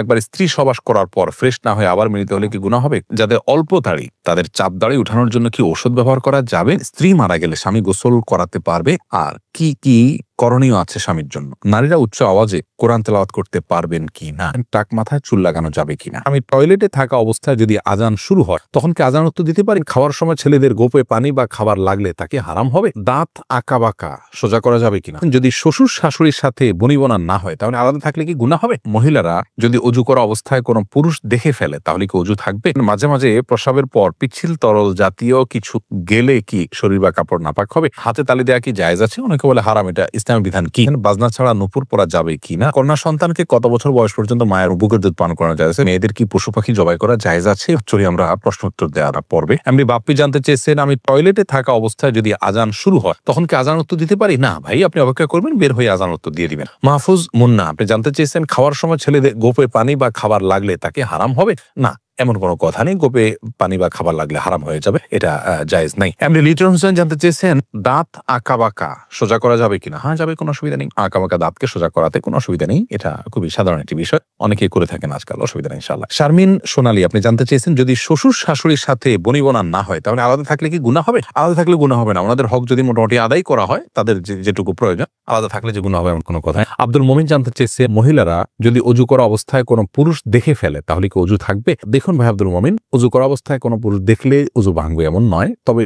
একবার স্ত্রী সবাস করার পর ফ্রেশ না হয়ে আবার মিলিত হলে কি গুনাহ হবে? যাদের অল্প দাড়ি তাদের চাপ দাড়ি উঠানোর জন্য কি ওষুধ ব্যবহার করা যাবে? স্ত্রী মারা গেলে স্বামী গোসল করাতে পারবে? আর কি কি করণীয় আছে স্বামীর জন্য? নারীরা উচ্চ আওয়াজে কোরআন তেলাওয়াত করতে পারবেন কি না? টাক মাথায় চুল লাগানো যাবে কিনা? আমি টয়লেটে থাকা অবস্থায় যদি আজান শুরু হয় তখন কি আজান উত্তর দিতে পারি? খাওয়ার সময় ছেলেদের গোপে পানি বা খাবার লাগলে তাকে হারাম হবে? দাঁত আঁকা বাঁকা সোজা করা যাবে কিনা? যদি শ্বশুর শাশুড়ির সাথে বনিবনা না হয় তাহলে আলাদা থাকলে কি গুনাহ হবে? মহিলারা যদি অজু করা অবস্থায় কোনো পুরুষ দেখে ফেলে তাহলে কি অজু থাকবে? মাঝে মাঝে প্রস্রাবের পর পিচ্ছিল তরল জাতীয় কিছু গেলে কি শরীর বা কাপড় নাপাক হবে? হাতে তালি দেওয়া কি জায়েজ আছে? অনেকে বলে হারাম। এটা ইসলামের বিধান কি? বাজনা ছাড়া নুপুর পরা যাবে কিনা? কন্যা সন্তানকে কত বছর বয়স পর্যন্ত মায়ের বুকের দুধ পান করানো জায়েজ আছে? মেয়েদের কি পশু পাখি জবাই করা জায়েজ আছে? চলি আমরা প্রশ্ন উত্তর দেওয়ার পর্বে। এমনি বাপ্পি জানতে চেয়েছেন, আমি টয়লেটে থাকা অবস্থায় যদি আজান শুরু হয় তখন কি আজান উত্তর দিতে পারি? না ভাই, আপনি অপেক্ষা করবেন, বের হয়ে আজান উত্তর দিয়ে দিবেন। মাহফুজ মুন্না আপনি জানতে চেয়েছেন, খাওয়ার সময় ছেলেদের গোপে পানি বা খাবার লাগলে তাকে হারাম হবে? না, এমন কোনো কথা নেই। গোপে পানি বা খাবার লাগলে হারাম হয়ে যাবে, এটা জায়েজ নাই। এমনি লিটন হোসেন জানতে চেয়েছেন, দাঁত আঁকা বাঁকা সোজা করা যাবে কিনা? হ্যাঁ, যাবে, কোনো অসুবিধা নেই। আঁকা বাঁকা দাঁতকে সোজা করাতে কোনো অসুবিধা নেই, এটা খুবই সাধারণ একটি বিষয়, অনেকেই করে থাকেন আজকাল, অসুবিধা নেই ইনশাআল্লাহ। শারমিন সোনালী আপনি জানতে চেয়েছেন, যদি শ্বশুর শাশুড়ির সাথে বনিবনা না হয় তাহলে আলাদা থাকলে কি গুনাহ হবে? আলাদা থাকলে গুনাহ হবে না, ওনাদের হক যদি মোটামুটি আদায় করা হয়, তাদের যেটুকু প্রয়োজন, আলাদা থাকলে যে গুনাহ হবে এমন কোনো কথা। আব্দুল মোমিন জানতে চেয়েছে, মহিলারা যদি অজু করা অবস্থায় কোনো পুরুষ দেখে ফেলে তাহলে কি অজু থাকবে? দেখুন ভাই আব্দুল মোমিন, অজু করা অবস্থায় কোনো পুরুষ দেখলে অজু ভাঙবে এমন নয়, তবে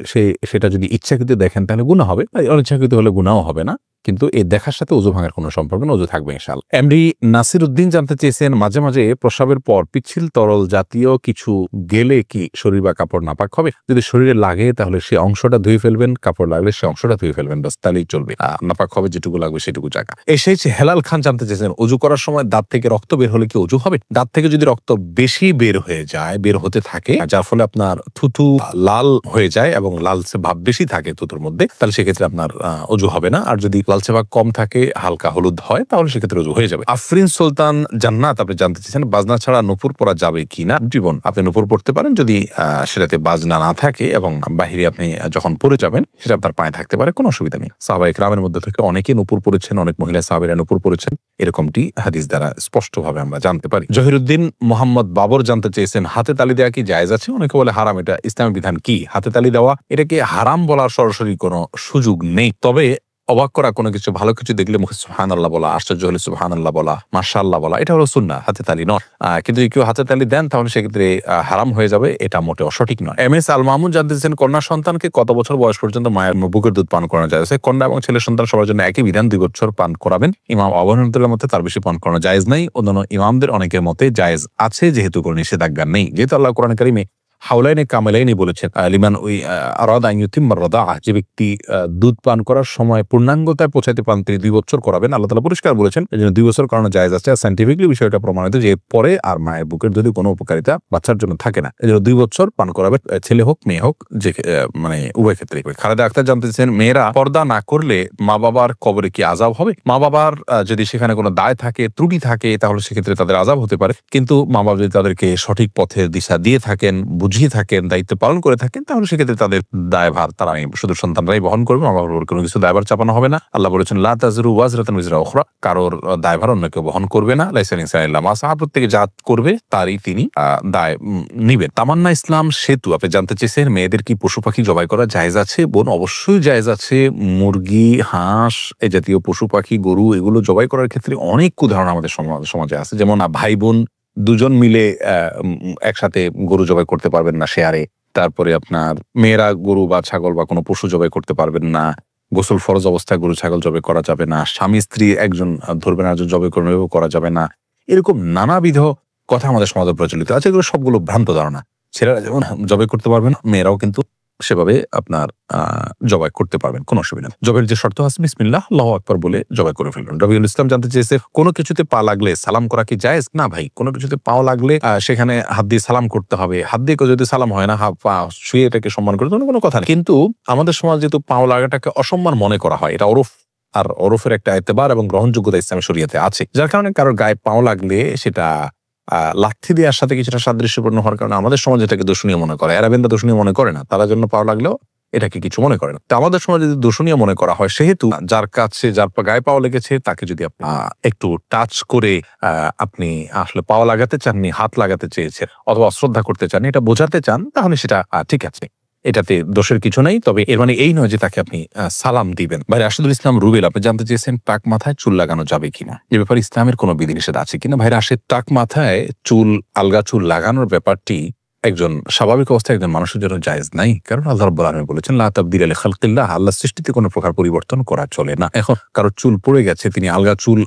সেটা যদি ইচ্ছাকৃত দেখেন তাহলে গুনাহ হবে, অনিচ্ছাকৃত হলে গুনাহ হবে না। কিন্তু এই দেখার সাথে অজু ভাঙার কোনো সম্পর্ক না, অজু থাকবে ইনশাআল্লাহ। এমডি নাসির উদ্দিন জানতে চেয়েছেন, মাঝে মাঝে প্রস্রাবের পর পিচ্ছিল তরল জাতীয় কিছু গেলে কি শরীর বা কাপড় নাপাক হবে? যদি শরীরে লাগে তাহলে সে অংশটা ধুয়ে ফেলবেন, কাপড় লাগলে সে অংশটা ধুয়ে ফেলবেন, বাস, তাহলেই চলবে। নাপাক হবে যেটুকু লাগবে সেটুকু জায়গা। এসেছে হেলাল খান জানতে চেয়েছেন, অজু করার সময় দাঁত থেকে রক্ত বের হলে কি অজু হবে? দাঁত থেকে যদি রক্ত বেশি বের হয়ে যায়, বের হতে থাকে, যার ফলে আপনার থুতু লাল হয়ে যায় এবং লালচে ভাব বেশি থাকে থুতুর মধ্যে, তাহলে সেক্ষেত্রে আপনার অজু হবে না। আর যদি লালচে ভাব কম থাকে, হালকা হলুদ হয়, তাহলে সেক্ষেত্রে অজু হয়ে যাবে। আফরিন সুলতান জান্নাত আপনি জানতে চেয়েছেন, বাজনা ছাড়া নুপুর পরা যাবে কিনা? জীবন আপনি নুপুর পড়তে পারেন যদি সেটাতে বাজনা না থাকে এবং বাহিরে আপনি যখন পরে যাবেন সেটা আপনার পায়ে থাকতে পারে, কোনো অসুবিধা নেই। সাহাবায়ে কেরামের মধ্যে থেকে অনেকে নুপুর পরেছেন, অনেক মহিলা সাহাবীরা নুপুর পরেছেন, এরকমটি হাদিস দ্বারা স্পষ্টভাবে আমরা জানতে পারি। জহিরুদ্দিন মোহাম্মদ বাবর জানতে চেয়েছেন, হাতে তালি দেওয়া কি জায়েজ আছে? অনেকে বলে হারাম, এটা ইসলামের বিধান কি? হাতে তালি দেওয়া, এটাকে হারাম বলার সরাসরি কোনো সুযোগ নেই, তবে অবাক করা কোনো কিছু, ভালো কিছু দেখলে মুখে সুবহানাল্লাহ বলা, আশ্চর্য হলে সুবহানাল্লাহ বলা, মাশাআল্লাহ বলা, এটা হলো সুন্নাহ, হাতে তালি নয়। কিন্তু কেউ হাতে তালি দেন তাহলে সেক্ষেত্রে হারাম হয়ে যাবে, এটা মোটেও সঠিক নয়। এম এস আল মামুন জানতেছেন, কন্যা সন্তানকে কত বছর বয়স পর্যন্ত মায়ের বুকের দুধ পান করানো যায়? কন্যা এবং ছেলে সন্তান সবার জন্য একই বিধান, 2 বছর পান করাবেন। ইমাম আবু হানিফার মতে তার বেশি পান করানো জায়েজ নাই, অন্যান্য ইমামদের অনেকের মতে জায়েজ আছে, যেহেতু কোনো নিষেধাজ্ঞা নেই, যেহেতু আল্লাহ কোরআন কারিমে হাওলাইনে কামেলাইনি বলেছেন, লিমান ওই আরাদা আন ইউতিম্মা রাদাআহ, যে ব্যক্তি দুধ পান করার সময় পূর্ণাঙ্গতায় পৌঁছাতে পান তিনি 2 বছর করাবেন। আল্লাহ তাআলা পরিষ্কার বলেছেন এজন্য 2 বছর করানো জায়েজ আছে। সায়েন্টিফিক্যালি বিষয়টা প্রমাণিত যে পরে আর মায়ের বুকের দুধে কোনো উপকারিতা বাচ্চার জন্য থাকে না, এজন্য 2 বছর পান করাবে, ছেলে হোক মেয়ে হোক, যে মানে উভয় ক্ষেত্রে। খালেদা আক্তার জানতেছেন, মেয়েরা পর্দা না করলে মা বাবার কবরে কি আযাব হবে? মা বাবার যদি সেখানে কোনো দায় থাকে, ত্রুটি থাকে, তাহলে সেক্ষেত্রে তাদের আযাব হতে পারে, কিন্তু মা বাবা যদি তাদেরকে সঠিক পথের দিশা দিয়ে থাকেন, বুঝিয়ে থাকেন, দায়িত্ব পালন করে থাকেন, তাহলে সেক্ষেত্রে তাদের দায়ভার তারা শুধু সন্তানরাই বহন করবে, মা বাবার কোনো কিছু দায়ভার চাপানো হবে না। আল্লাহ বলেছেন, লা তাযরু ওয়াজরাতুন উযরা উখরা, কারোর দায়ভার অন্য কেউ বহন করবে না। লাইসা লিনসানি ইল্লা মা সাআ, প্রত্যেকে যা করবে তারই তিনি দায় নিবেন। তামান্না ইসলাম সেতু আপনি জানতে চেয়েছেন, মেয়েদের কি পশু পাখি জবাই করা জায়েজ আছে? বোন, অবশ্যই জায়েজ আছে। মুরগি, হাঁস, এই জাতীয় পশু পাখি, গরু, এগুলো জবাই করার ক্ষেত্রে অনেক উদাহরণ আমাদের সমাজে আছে। যেমন ভাই বোন দুজন মিলে একসাথে গরু জবাই করতে পারবেন না শেয়ারে, তারপরে আপনার মেয়েরা গরু বা ছাগল বা কোনো পশু জবাই করতে পারবেন না, গোসল ফরজ অবস্থায় গরু ছাগল জবাই করা যাবে না, স্বামী স্ত্রী একজন ধরবেন আর একজন জবাই করবেন এভাবে করা যাবে না, এরকম নানাবিধ কথা আমাদের সমাজে প্রচলিত আছে। এগুলো সবগুলো ভ্রান্ত ধারণা। ছেলেরা যেমন জবাই করতে পারবেন, মেয়েরাও কিন্তু সেভাবে আপনার জবাই করতে পারবেন, কোনো অসুবিধা নেই। জবের যে শর্ত আছে বিসমিল্লাহ আল্লাহু আকবার বলে জবাই করে ফেলবেন। রবিউল ইসলাম জানতে চেয়েছে, কোনো কিছুতে পা লাগলে সালাম করা কি জায়েজ? না ভাই, কোনো কিছুতে পাও লাগলে সেখানে হাত দিয়ে সালাম করতে হবে। হাত দিয়ে যদি সালাম হয় না, পা শুয়ে এটাকে সম্মান করতে কোনো কথা নেই। কিন্তু আমাদের সমাজ যেহেতু পাও লাগাটাকে অসম্মান মনে করা হয়, এটা ওরফ, আর ওরফের একটা এতেবার এবং গ্রহণযোগ্যতা ইসলামী শরীয়তে আছে, যার কারণে কারোর গায়ে পাও লাগলে সেটা লাঠি দেওয়ার সাথে কিছুটা সাদৃশ্যপূর্ণ হওয়ার কারণে আমাদের সমাজ এটাকে দূষণীয় মনে করে। আরবেনরা দূষণীয় মনে করে না, তারা জন্য পাও লাগলেও এটাকে কিছু মনে করে না। তো আমাদের সময় যদি দূষণীয় মনে করা হয়, সেহেতু যার কাছে যার গায়ে পাওয়া লেগেছে তাকে যদি আপনি একটু টাচ করে আপনি আসলে পাওয়া লাগাতে চাননি, হাত লাগাতে চেয়েছেন অথবা অশ্রদ্ধা করতে চান, এটা বোঝাতে চান, তাহলে সেটা ঠিক আছে, এটাতে দোষের কিছু নেই। তবে এর মানে এই নয় যে তাকে আপনি সালাম দিবেন। ভাই রাশেদুল ইসলাম রুবেল, আপনি জানতে চেয়েছেন টাক মাথায় চুল লাগানো যাবে কিনা, এ ব্যাপারে ইসলামের কোনো বিধিনিষেধ আছে কিনা। ভাই রাশেদ, টাক মাথায় চুল, আলগা চুল লাগানোর ব্যাপারটি একজন স্বাভাবিক অবস্থায় একজন মানুষের জন্য জায়েজ নাই। কারণ আল্লাহ রাব্বুল আলামিন বলেছেন লা তাবদীলা লিখালকিল্লাহ, আল্লাহর সৃষ্টিতে কোনো প্রকার পরিবর্তন করা চলে না। এখন কারো চুল পড়ে গেছে, তিনি আলগা চুল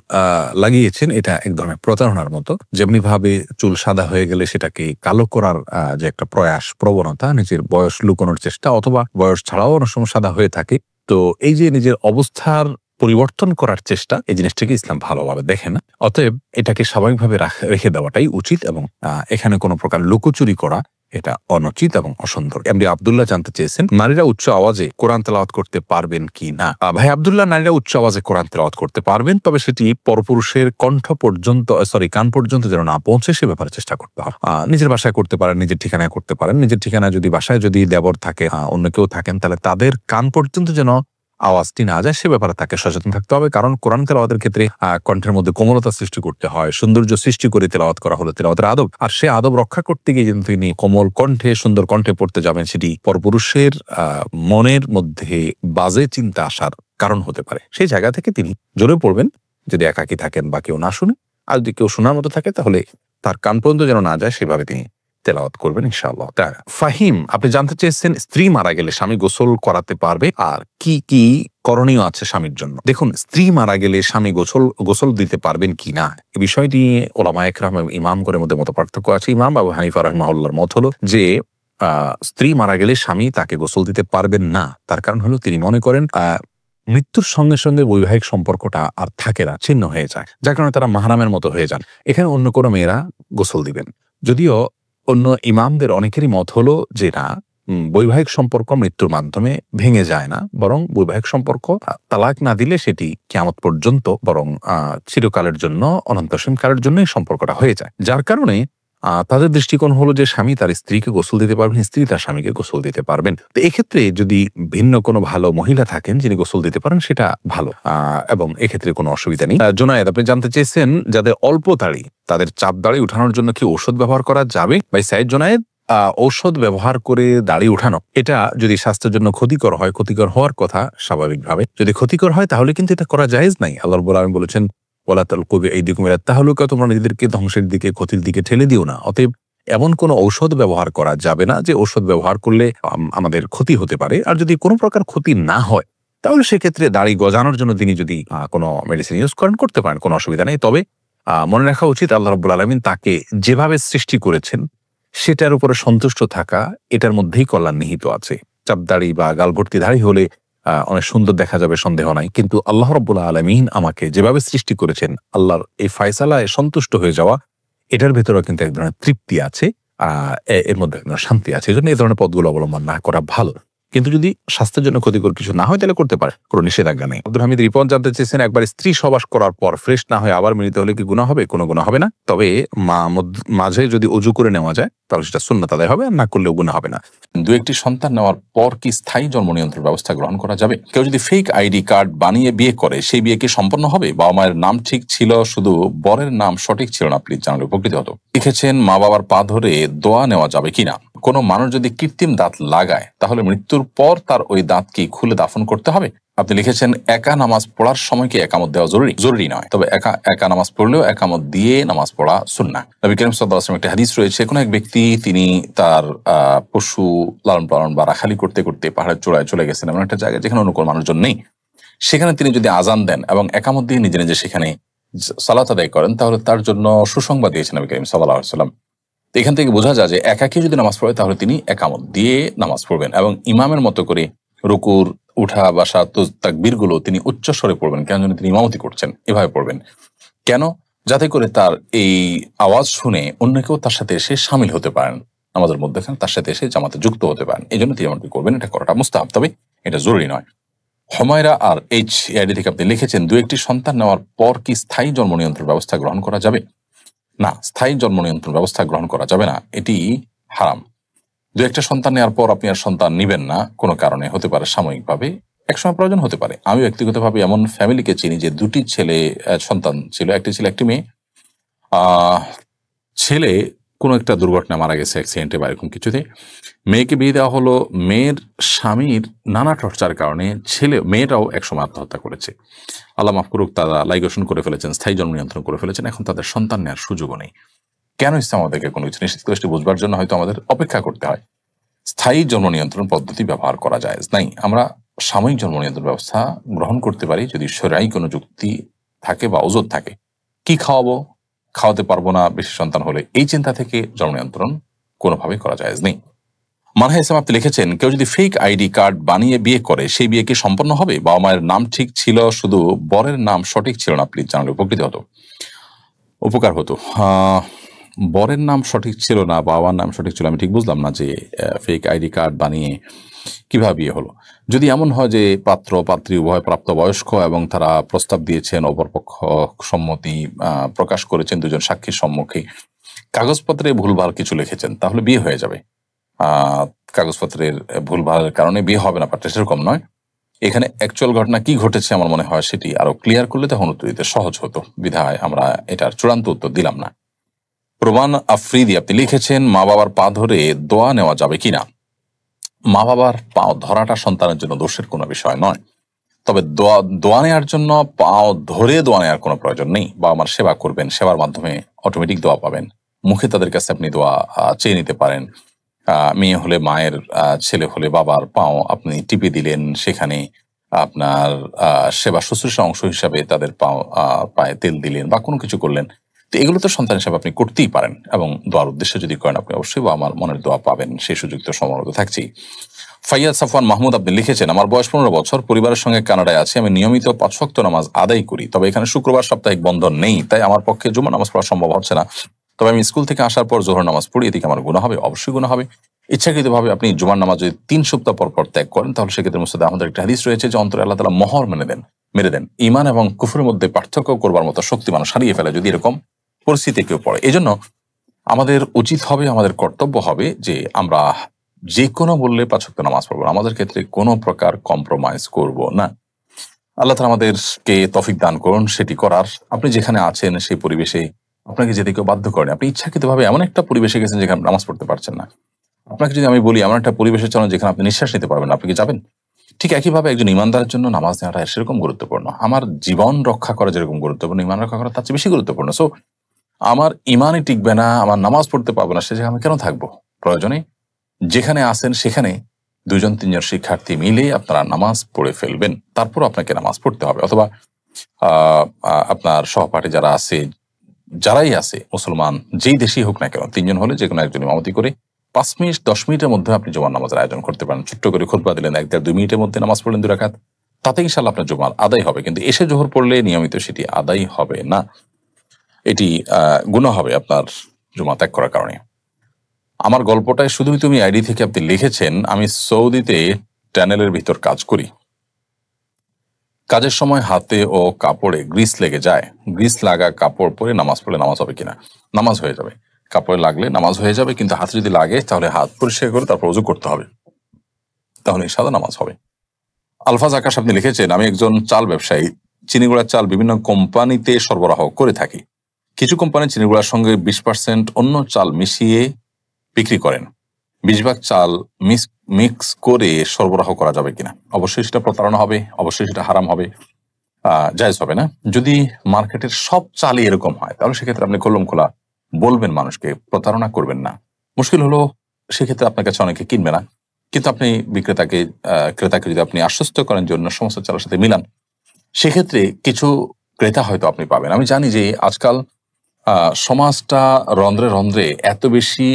লাগিয়েছেন, এটা এক ধরনের প্রতারণার মতো। যেমনি ভাবে চুল সাদা হয়ে গেলে সেটাকে কালো করার যে একটা প্রয়াস, প্রবণতা, নিজের বয়স লুকানোর চেষ্টা, অথবা বয়স ছাড়াও অনেক সময় সাদা হয়ে থাকে, তো এই যে নিজের অবস্থার পরিবর্তন করার চেষ্টা, এই জিনিসটাকে ইসলাম ভালোভাবে দেখে না। অতএব এটাকে স্বাভাবিকভাবে রেখে দেওয়াটাই উচিত, এবং এখানে কোনো প্রকার লুকোচুরি করা এটা অনুচিত এবং অসুন্দর। এমডি আব্দুল্লাহ জানতে চেয়েছেন নারীরা উচ্চ আওয়াজে কোরআন তেলাওয়াত করতে পারবেন কি না। ভাই আব্দুল্লাহ, নারীরা উচ্চ আওয়াজে কোরআন তেলাওয়াত করতে পারবেন, তবে সেটি পরপুরুষের কণ্ঠ পর্যন্ত, কান পর্যন্ত যেন না পৌঁছে, সে ব্যাপারে চেষ্টা করতে হবে। নিজের বাসায় করতে পারেন, নিজের ঠিকানায় করতে পারেন। নিজের ঠিকানায় যদি, বাসায় যদি দেবর থাকে, অন্য কেউ থাকেন, তাহলে তাদের কান পর্যন্ত যেন আওয়াজটি না যায়, সে ব্যাপারে তাকে সচেতন থাকতে হবে। কারণ কোরআন তেলাওয়াতের ক্ষেত্রে কণ্ঠের মধ্যে কোমলতা সৃষ্টি করতে হয়, সৌন্দর্য সৃষ্টি করে তেলাওয়াত করা হলো তেলাওয়াতের আদব। আর সে আদব রক্ষা করতে গিয়ে যদি তিনি কোমল কণ্ঠে, সুন্দর কণ্ঠে পড়তে যাবেন, সেটি পরপুরুষের মনের মধ্যে বাজে চিন্তা আসার কারণ হতে পারে। সেই জায়গা থেকে তিনি জোরে পড়বেন, যদি একাকী থাকেন বা কেউ না শুনে। আর যদি কেউ শোনার মতো থাকে, তাহলে তার কান পর্যন্ত যেন না যায়, সেভাবে তিনি তেলাওয়াত করবেন ইনশাআল্লাহ। ফাহিম, আপনি জানতে চেয়েছেন স্ত্রী মারা গেলে স্বামী গোসল করাতে পারবে, আর কি কি করণীয় আছে স্বামীর জন্য। দেখুন, স্ত্রী মারা গেলে স্বামী গোসল দিতে পারবেন কি না, এই বিষয়টি ওলামায়ে কেরাম এবং ইমামগণের মধ্যে মত পার্থক্য আছে। ইমাম আবু হানিফা রাহিমাহুল্লাহর মত হলো যে স্ত্রী মারা গেলে স্বামী তাকে গোসল দিতে পারবেন না। তার কারণ হলো তিনি মনে করেন মৃত্যুর সঙ্গে সঙ্গে বৈবাহিক সম্পর্কটা আর থাকে না, ছিন্ন হয়ে যায়, যার কারণে তারা মাহরামের মতো হয়ে যান। এখানে অন্য কোনো মেয়েরা গোসল দিবেন। যদিও অন্য ইমামদের অনেকেরই মত হলো যে না, বৈবাহিক সম্পর্ক মৃত্যুর মাধ্যমে ভেঙে যায় না, বরং বৈবাহিক সম্পর্ক তালাক না দিলে সেটি কিয়ামত পর্যন্ত, বরং চিরকালের জন্য, অনন্তসীমকালের জন্য এই সম্পর্কটা হয়ে যায়। যার কারণে তাদের দৃষ্টিকোণ হলো যে স্বামী তার স্ত্রীকে গোসল দিতে পারবেন, স্ত্রী তার স্বামীকে গোসল দিতে পারবেন। তো এক্ষেত্রে যদি ভিন্ন কোনো ভালো মহিলা থাকেন যিনি গোসল দিতে পারেন, সেটা ভালো, এবং এক্ষেত্রে কোনো অসুবিধা নেই। জোনায়েদ, আপনি জানতে চেয়েছেন যাদের অল্প দাড়ি, তাদের চাপ দাড়ি উঠানোর জন্য কি ঔষধ ব্যবহার করা যাবে। ভাই সাইদ জোনায়েদ, ঔষধ ব্যবহার করে দাড়ি উঠানো, এটা যদি স্বাস্থ্যের জন্য ক্ষতিকর হয়, ক্ষতিকর হওয়ার কথা স্বাভাবিকভাবে, যদি ক্ষতিকর হয় তাহলে কিন্তু এটা করা জায়েজ নাই। আল্লাহ রাব্বুল আলামিন বলেছেন ওয়ালা তালকু বিআইদিকুম ইলা তাহলুকা, তোমরা নিজেদেরকে ধ্বংসের দিকে, ক্ষতির দিকে ঠেলে দিও না। অতএব এমন কোনো ঔষধ ব্যবহার করা যাবে না যে ঔষধ ব্যবহার করলে আমাদের ক্ষতি হতে পারে। আর যদি কোনো প্রকার ক্ষতি না হয়, তাহলে সেক্ষেত্রে দাড়ি গজানোর জন্য তিনি যদি কোনো মেডিসিন ইউজ করেন, করতে পারেন, কোনো অসুবিধা নেই। তবে মনে রাখা উচিত আল্লাহ রাব্বুল আলামিন তাকে যেভাবে সৃষ্টি করেছেন সেটার উপরে সন্তুষ্ট থাকা, এটার মধ্যেই কল্যাণ নিহিত আছে। চাপ দাড়ি বা গাল ভর্তি দাড়ি হলে অনেক সুন্দর দেখা যাবে, সন্দেহ নাই, কিন্তু আল্লাহ রাব্বুল আলামিন আমাকে যেভাবে সৃষ্টি করেছেন, আল্লাহর এই ফয়সালায় সন্তুষ্ট হয়ে যাওয়া, এটার ভেতরেও কিন্তু এক ধরনের তৃপ্তি আছে, এর মধ্যে এক ধরনের শান্তি আছে। এই জন্য এই ধরনের পথগুলো অবলম্বন না করা ভালো। কিন্তু যদি স্বাস্থ্যের জন্য ক্ষতিকর কিছু না হয়, তাহলে করতে পারে, কোনো নিষেধাজ্ঞা নেই। আব্দুল হামিদ রিপন জানতে চেয়েছেন একবার স্ত্রী সবাস করার পর ফ্রেশ না হয়ে আবার মিলিত হলে কি গুনাহ হবে। কোনো গুনাহ হবে না, তবে মাঝে যদি ওযু করে নেওয়া যায় তাহলে সেটা সুন্নাত আদায় হবে, আর না করলেও গুনাহ হবে না। দু একটি সন্তান নেওয়ার পর কি স্থায়ী জন্ম নিয়ন্ত্রণ ব্যবস্থা গ্রহণ করা যাবে। কেউ যদি ফেক আইডি কার্ড বানিয়ে বিয়ে করে, সেই বিয়ে কি সম্পন্ন হবে। বাবা মায়ের নাম ঠিক ছিল, শুধু বরের নাম সঠিক ছিল না, প্লিজ জানালে উপকৃত হতো। লিখেছেন মা বাবার পা ধরে দোয়া নেওয়া যাবে কিনা। কোনো মানুষ যদি কৃত্রিম দাঁত লাগায়, তাহলে মৃত্যুর পর তার ওই দাঁত কি খুলে দাফন করতে হবে। আপনি লিখেছেন একা নামাজ পড়ার সময় কি একামত দেওয়া জরুরি নয়, তবে একা নামাজ পড়লেও একামত দিয়ে নামাজ পড়া সুন্নাহ। নবী করিম সাল্লাল্লাহু আলাইহি ওয়াসাল্লাম একটা হাদিস রয়েছে, কোনো এক ব্যক্তি তিনি তার পশু লালন পালন বা রাখালি করতে করতে পাহাড়ের চূড়ায় চলে গেছেন, এমন একটা জায়গায় যেখানে অন্য কোনো মানুষজন নেই, সেখানে তিনি যদি আজান দেন এবং একামত দিয়ে নিজে নিজে সেখানে সালাত আদায় করেন, তাহলে তার জন্য সুসংবাদ দিয়েছেন নবী করিম সাল্লাল্লাহু আলাইহি ওয়াসাল্লাম। এখান থেকে বোঝা যায় যে একাকী যদি নামাজ পড়ে, তাহলে তিনি একামত দিয়ে নামাজ পড়বেন এবং ইমামের মতো করে রুকুর, উঠা, বাসা, তাকবীর গুলো তিনি উচ্চ স্বরে পড়বেন। কেন জানেন, তিনি ইমামতি করছেন, এভাবে পড়বেন কেন, যাতে করে তার এই আওয়াজ শুনে অন্য কেউ তার সাথে এসে সামিল হতে পারেন, আমাদের মধ্যেখানে তার সাথে এসে জামাতে যুক্ত হতে পারেন। এই জন্য তিনি এমনটি করবেন। এটা করাটা মুস্তাহাব, তবে এটা জরুরি নয়। হুমায়রা আর এইচ আইডি থেকে আপনি লিখেছেন দু একটি সন্তান নেওয়ার পর কি স্থায়ী জন্ম নিয়ন্ত্রণ ব্যবস্থা গ্রহণ করা যাবে। না, স্থায়ী জন্ম নিয়ন্ত্রণ ব্যবস্থা গ্রহণ করা যাবে না, এটি হারাম। দু একটা সন্তান নেওয়ার পর আপনি আর সন্তান নিবেন না কোনো কারণে, হতে পারে সাময়িকভাবে, একসময় প্রয়োজন হতে পারে। আমি ব্যক্তিগতভাবে এমন ফ্যামিলিকে চিনি যে দুটি সন্তান ছিল, একটি ছিল একটি মেয়ে। ছেলে কোনো একটা দুর্ঘটনা মারা গেছে, অ্যাক্সিডেন্টে বা এরকম কিছুতে। মেয়েকে বিয়ে দেওয়া হলো। মেয়ের স্বামীর নানা টর্চার কারণে মেয়েরাও একসময় আত্মহত্যা করেছে। আল্লাহ মাফ করুক, তারা লাইগেশন করে ফেলেছেন, স্থায়ী জন্ম নিয়ন্ত্রণ করে ফেলেছেন। এখন তাদের সন্তান নেওয়ার সুযোগও নেই। কেন ইসলাম আমাদেরকে কোনো কিছু নিশ্চিত করে বুঝবার জন্য হয়তো আমাদের অপেক্ষা করতে হয়। স্থায়ী জন্ম নিয়ন্ত্রণ পদ্ধতি ব্যবহার করা যায় নাই। আমরা সাময়িক জন্ম নিয়ন্ত্রণ ব্যবস্থা গ্রহণ করতে পারি যদি শরঈ কোনো যুক্তি থাকে বা ওজর থাকে। কি খাওয়াবো, খাওয়াতে পারবো না বেশি সন্তান হলে, এই চিন্তা থেকে জন্ম নিয়ন্ত্রণ কোনোভাবে করা যায় নেই। মানহা ইসলাম আপনি লিখেছেন, কেউ যদি ফেক আইডি কার্ড বানিয়ে বিয়ে করে সেই বিয়ে কি সম্পন্ন হবে? বাবা মায়ের নাম ঠিক ছিল, শুধু বরের নাম সঠিক ছিল না, প্লিজ জানালে উপকার হতো। বরের নাম সঠিক ছিল না, বাবার নাম সঠিক ছিল, আমি ঠিক বুঝলাম না যে ফেক আইডি কার্ড বানিয়ে কিভাবে বিয়ে হলো। যদি এমন হয় যে পাত্র পাত্রী উভয় প্রাপ্তবয়স্ক এবং তারা প্রস্তাব দিয়েছেন, অপরপক্ষ সম্মতি প্রকাশ করেছেন দুজন সাক্ষীর সম্মুখে, কাগজপত্রে ভুলভাল কিছু লিখেছেন, তাহলে বিয়ে হয়ে যাবে। কাগজপত্রের ভুলভালের কারণে বিয়ে হবে না ব্যাপারটা সেরকম নয়। এখানে অ্যাকচুয়াল ঘটনা কি ঘটেছে আমার মনে হয় সেটি আরো ক্লিয়ার করলে তখন উত্তর দিতে সহজ হতো, বিধায় আমরা এটার চূড়ান্ত উত্তর দিলাম না। প্রমাণ আফ্রিদি আপনি লিখেছেন, মা বাবার পা ধরে দোয়া নেওয়া যাবে কিনা? মা বাবার পা ধরাটা সন্তানের জন্য দোষের কোনো বিষয় নয়, তবে দোয়া নেওয়ার জন্য পাও ধরে দোয়া নেওয়ার কোনো প্রয়োজন নেই। বাবা মার সেবা করবেন, সেবার মাধ্যমে অটোমেটিক দোয়া পাবেন। মুখে তাদের কাছে আপনি দোয়া চেয়ে নিতে পারেন। মেয়ে হলে মায়ের, ছেলে হলে বাবার পাও আপনি টিপে দিলেন, সেখানে আপনার সেবা শুশ্রূষা অংশ হিসাবে তাদের পায়ে তেল দিলেন বা কোনো কিছু করলেন। তো এগুলো তো সন্তান হিসাবে আপনি করতেই পারেন, এবং দোয়ার উদ্দেশ্যে যদি করেন আপনি অবশ্যই বা আমার মনের দোয়া পাবেন, সেই সুযোগ তো সময়রত থাকছি। ফাইয়াদ সাফওয়ান মাহমুদ আপনি লিখেছেন, আমার বয়স 15 বছর, পরিবারের সঙ্গে কানাডায় আছি, আমি নিয়মিত 5 ওয়াক্ত নামাজ আদায় করি, তবে এখানে শুক্রবার সাপ্তাহিক বন্ধ নেই, তাই আমার পক্ষে জুমা নামাজ পড়া সম্ভব হচ্ছে না। তবে আমি স্কুল থেকে আসার পর জোহর নামাজ পড়ি, এদিকে আমার গুনাহ হবে? অবশ্যই গুনাহ হবে। ইচ্ছাকৃতভাবে আপনি জুমার নামাজ যদি 3 সপ্তাহ পর পর ত্যাগ করেন, তাহলে সেক্ষেত্রে মুসনাদে আমাদের একটা হাদিস রয়েছে যে অন্তরে আল্লাহ তাআলা মোহর মেরে দেন। ঈমান এবং কুফরের মধ্যে পার্থক্য করবার মতো শক্তি মানুষ হারিয়ে ফেলে যদি এরকম পরিস্থিতি কেউ পড়ে। এই জন্য আমাদের উচিত হবে, আমাদের কর্তব্য হবে যে আমরা যে কোনো বললে 5 ওয়াক্ত নামাজ পড়বো, আমাদের ক্ষেত্রে কোনো প্রকার কম্প্রোমাইজ করব না। আল্লাহ তাআলা আমাদেরকে তৌফিক দান করুন সেটি করার। আপনি যেখানে আছেন সেই পরিবেশে আপনাকে যেতে কেউ বাধ্য করেন, আপনি ইচ্ছাকৃতভাবে এমন একটা পরিবেশে গেছেন যেখানে নামাজ পড়তে পারছেন না। আপনাকে যদি আমি বলি এমন একটা পরিবেশে চলেন যেখানে আপনি নিঃশ্বাস নিতে পারবেন, আপনি কি যাবেন? ঠিক একইভাবে একজন ইমানদারের জন্য নামাজ নেওয়াটা সেরকম গুরুত্বপূর্ণ। আমার জীবন রক্ষা করা যেরকম গুরুত্বপূর্ণ, ইমান রক্ষা করা তার চেয়ে বেশি গুরুত্বপূর্ণ। সো আমার ইমানই টিকবে না, আমার নামাজ পড়তে পারবো না, সে জায়গায় আমি কেন থাকবো? প্রয়োজনে যেখানে আসেন সেখানে 2-3 শিক্ষার্থী মিলে আপনারা নামাজ পড়ে ফেলবেন, তারপর আপনাকে নামাজ পড়তে হবে। অথবা আপনার সহপাঠী যারাই আছে মুসলমান, যেই দেশেই হোক না কেন, 3 জন হলে যে কোনো একজন ইমামতি করে 5 মিনিট 10 মিনিটের মধ্যে আপনি জুমার নামাজের আয়োজন করতে পারেন। ছোট্ট করে খুতবা দিলেন, 1-2 মিনিটের মধ্যে নামাজ পড়লেন 2 রাকাত, তাতে ইনশাআল্লাহ আপনার জুমার আদায় হবে। কিন্তু এসে জোহর পড়লে নিয়মিত সেটি আদায় হবে না, এটি গুনাহ হবে আপনার জুমা ত্যাগ করার কারণে। আমার গল্পটায় শুধুই তুমি আইডি থেকে আপনি লিখেছেন, আমি সৌদিতে টানেলের ভিতর কাজ করি, কাজের সময় হাতে ও কাপড়ে গ্রিস লেগে যায়, গ্রিস লাগা কাপড় পরে নামাজ পড়লে নামাজ হবে কিনা? নামাজ হয়ে যাবে, কাপড়ে লাগলে নামাজ হয়ে যাবে, কিন্তু হাতে যদি লাগে তাহলে হাত পরিষ্কার করে তারপর ওযু করতে হবে, তাহলে সাদা নামাজ হবে। আলফাজ আকাশ আপনি লিখেছেন, আমি একজন চাল ব্যবসায়ী, চিনিগুড়ার চাল বিভিন্ন কোম্পানিতে সরবরাহ করে থাকি। কিছু কোম্পানি চিনিগুড়ার সঙ্গে 20% অন্য চাল মিশিয়ে বিক্রি করেন, 20 ভাগ চাল মিক্স করে সরবরাহ করা যাবে কিনা? অবশ্যই সেটা প্রতারণা হবে, অবশ্যই সেটা হারাম হবে, জায়েজ হবে না। যদি মার্কেটের সব চালই এরকম হয় তাহলে সেক্ষেত্রে আপনি খোলা বলবেন মানুষকে, প্রতারণা করবেন না। মুশকিল হলো সেক্ষেত্রে আপনার কাছে অনেকে কিনবে না, কিন্তু আপনি ক্রেতাকে যদি আপনি আশ্বস্ত করেন যে অন্য সমস্ত চালের সাথে মিলান, সেক্ষেত্রে কিছু ক্রেতা হয়তো আপনি পাবেন। আমি জানি যে আজকাল সমাজটা রন্ধ্রে রন্ধ্রে এত বেশি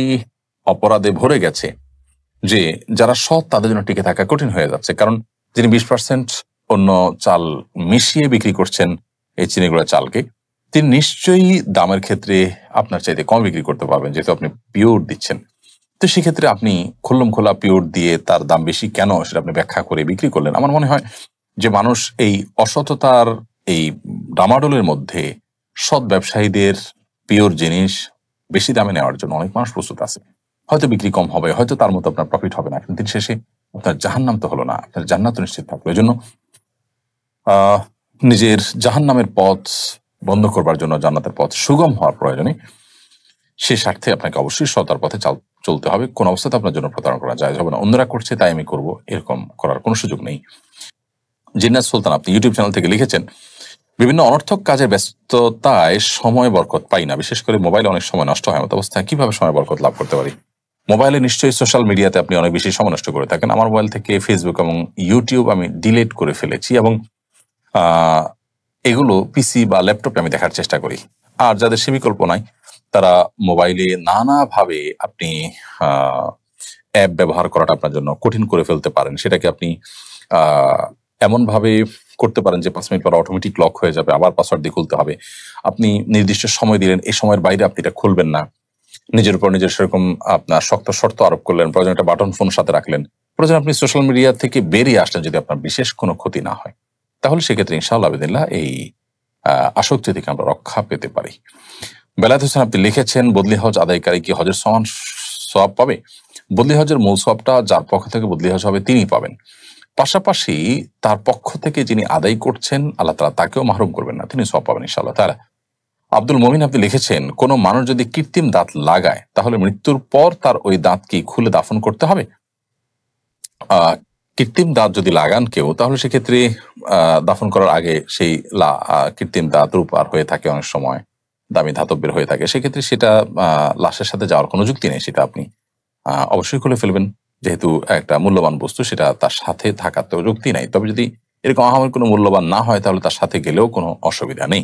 অপরাধে ভরে গেছে যে যারা সৎ তাদের জন্য টিকে থাকা কঠিন হয়ে যাচ্ছে। কারণ যিনি 20% অন্য চাল মিশিয়ে বিক্রি করছেন এই চিনিগুড়া চালকে, তিনি নিশ্চয়ই দামের ক্ষেত্রে আপনার চাইতে কম বিক্রি করতে পারবেন, যেহেতু আপনি পিওর দিচ্ছেন। তো সেক্ষেত্রে আপনি খোলা পিওর দিয়ে তার দাম বেশি কেন সেটা আপনি ব্যাখ্যা করে বিক্রি করলেন। আমার মনে হয় যে মানুষ এই অসততার এই ডামাডোলের মধ্যে সৎ ব্যবসায়ীদের পিওর জিনিস বেশি দামে নেওয়ার জন্য অনেক মানুষ প্রস্তুত আছে। হয়তো বিক্রি কম হবে, হয়তো তার মতো আপনার প্রফিট হবে না, কিন্তু দিন শেষে আপনার জাহান্নাম তো হলো না, আপনার জান্নাত নিশ্চিত থাকলো। এই জন্য নিজের জাহান্নামের পথ বন্ধ করবার জন্য জান্নাতের পথ সুগম হওয়ার প্রয়োজনে সে স্বার্থে আপনাকে অবশ্যই সততার পথে চলতে হবে। কোন অবস্থাতে আপনার জন্য প্রতারণা করা যায় হবে না। অন্যরা করছে তাই আমি করব, এরকম করার কোনো সুযোগ নেই। জিন্নাত সুলতান, আপনি ইউটিউব চ্যানেল থেকে লিখেছেন, বিভিন্ন অনর্থক কাজে ব্যস্ততায় সময় বরকত পাই না, বিশেষ করে মোবাইলে অনেক সময় নষ্ট হয়। মত অবস্থায় কিভাবে সময় বরকত লাভ করতে পারি? মোবাইলে নিশ্চয়ই সোশ্যাল মিডিয়াতে আপনি অনেক বেশি সময় নষ্ট করে থাকেন। আমার মোবাইল থেকে ফেসবুক এবং ইউটিউব আমি ডিলিট করে ফেলেছি, এবং এগুলো পিসি বা ল্যাপটপে আমি দেখার চেষ্টা করি। আর যাদের সে বিকল্প নাই, তারা মোবাইলে নানাভাবে আপনি অ্যাপ ব্যবহার করাটা আপনার জন্য কঠিন করে ফেলতে পারেন। সেটাকে আপনি এমনভাবে করতে পারেন যে 5 মিনিট পর অটোমেটিক লক হয়ে যাবে, আবার পাসওয়ার্ড দিয়ে খুলতে হবে। আপনি নির্দিষ্ট সময় দিলেন, এই সময়ের বাইরে আপনি এটা খুলবেন না। নিজের উপর নিজের সেরকম আপনার শক্ত শর্ত আরোপ করলেন, প্রয়োজন একটা বাটন ফোন সাথে রাখলেন, প্রয়োজন আপনি সোশ্যাল মিডিয়া থেকে বেরিয়ে আসলেন যদি আপনার বিশেষ কোনো ক্ষতি না হয়। তাহলে সেক্ষেত্রে ইনশাআল্লাহ আবিদিল্লাহ এই আসক্তি থেকে আমরা রক্ষা পেতে পারি। বেলায়েত হোসেন, আপনি লিখেছেন, বদলি হজ আদায়কারী কি হজের সমান সওয়াব পাবে? বদলি হজের মূল সওয়াবটা যার পক্ষ থেকে বদলি হজ হবে তিনিই পাবেন, পাশাপাশি তার পক্ষ থেকে যিনি আদায় করছেন আল্লাহ তাআলা তাকেও মাহরুম করবেন না, তিনি সওয়াব পাবেন ইনশাআল্লাহ তাআলা। আব্দুল মমিন, আপনি লিখেছেন, কোন মানুষ যদি কৃত্রিম দাঁত লাগায় তাহলে মৃত্যুর পর তার ওই দাঁত কি খুলে দাফন করতে হবে? কৃত্রিম দাঁত যদি লাগান কেউ, তাহলে সেক্ষেত্রে দাফন করার আগে সেই কৃত্রিম দাঁত রূপার হয়ে থাকে, অনেক সময় দামি ধাতবের হয়ে থাকে, সেক্ষেত্রে সেটা লাশের সাথে যাওয়ার কোনো যুক্তি নেই। সেটা আপনি অবশ্যই খুলে ফেলবেন, যেহেতু একটা মূল্যবান বস্তু, সেটা তার সাথে থাকার তো যুক্তি নাই। তবে যদি এরকম আমার কোনো মূল্যবান না হয় তাহলে তার সাথে গেলেও কোনো অসুবিধা নেই।